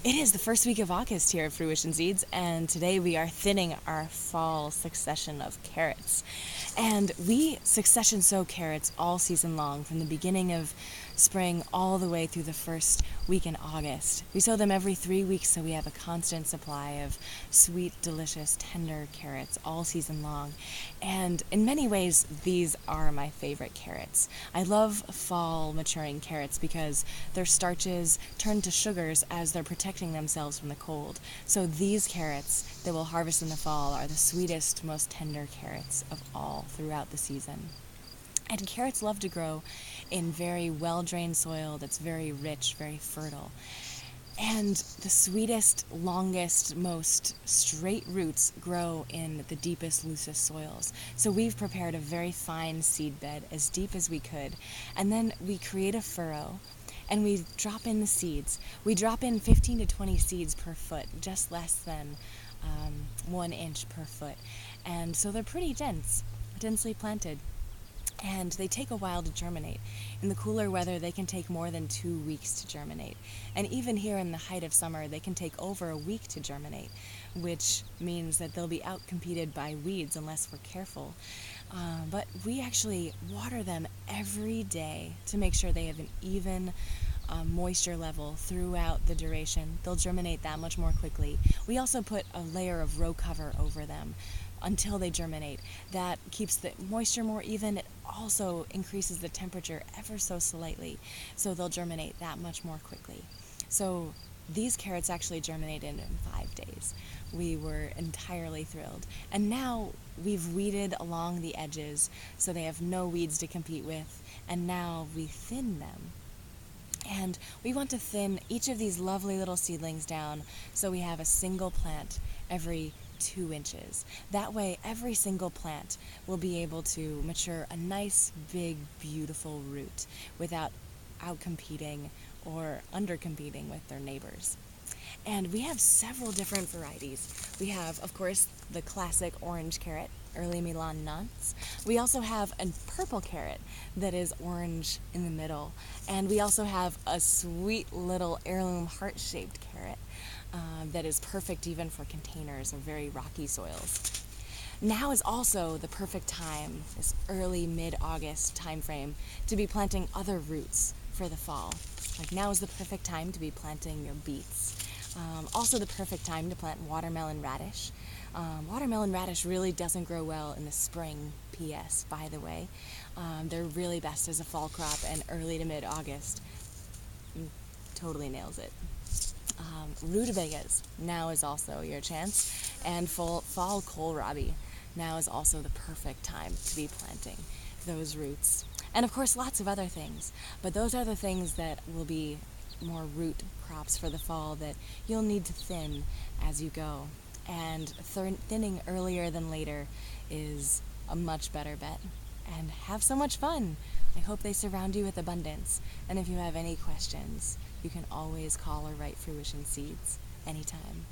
It is the first week of August here at Fruition Seeds, and today we are thinning our fall succession of carrots. And we succession sow carrots all season long, from the beginning of spring all the way through the first week in August. We sow them every 3 weeks, so we have a constant supply of sweet, delicious, tender carrots all season long. And in many ways, these are my favorite carrots. I love fall maturing carrots because their starches turn to sugars as they're protecting themselves from the cold. So these carrots that we'll harvest in the fall are the sweetest, most tender carrots of all throughout the season. And carrots love to grow in very well-drained soil that's very rich, very fertile. And the sweetest, longest, most straight roots grow in the deepest, loosest soils. So we've prepared a very fine seed bed, as deep as we could. And then we create a furrow and we drop in the seeds. We drop in 15 to 20 seeds per foot, just less than 1 inch per foot. And so they're pretty densely planted. And they take a while to germinate. In the cooler weather, they can take more than 2 weeks to germinate. And even here in the height of summer, they can take over a week to germinate, which means that they'll be outcompeted by weeds unless we're careful. But we actually water them every day to make sure they have an even moisture level throughout the duration. They'll germinate that much more quickly. We also put a layer of row cover over them until they germinate. That keeps the moisture more even. It also increases the temperature ever so slightly, so they'll germinate that much more quickly. So these carrots actually germinated in 5 days. We were entirely thrilled. And now we've weeded along the edges so they have no weeds to compete with, and now we thin them. And we want to thin each of these lovely little seedlings down so we have a single plant every 2 inches. That way, every single plant will be able to mature a nice, big, beautiful root without outcompeting or undercompeting with their neighbors. And we have several different varieties. We have, of course, the classic orange carrot, early Milan nuts. We also have a purple carrot that is orange in the middle. And we also have a sweet little heirloom heart-shaped carrot that is perfect even for containers or very rocky soils. Now is also the perfect time, this early mid-August time frame, to be planting other roots for the fall. Like now is the perfect time to be planting your beets. Also the perfect time to plant watermelon radish. Watermelon radish really doesn't grow well in the spring, P.S., by the way. They're really best as a fall crop, and early to mid-August totally nails it. Rutabagas, now is also your chance. And fall kohlrabi, now is also the perfect time to be planting those roots. And of course, lots of other things. But those are the things that will be more root crops for the fall that you'll need to thin as you go. And thinning earlier than later is a much better bet. And have so much fun. I hope they surround you with abundance. And if you have any questions, you can always call or write Fruition Seeds anytime.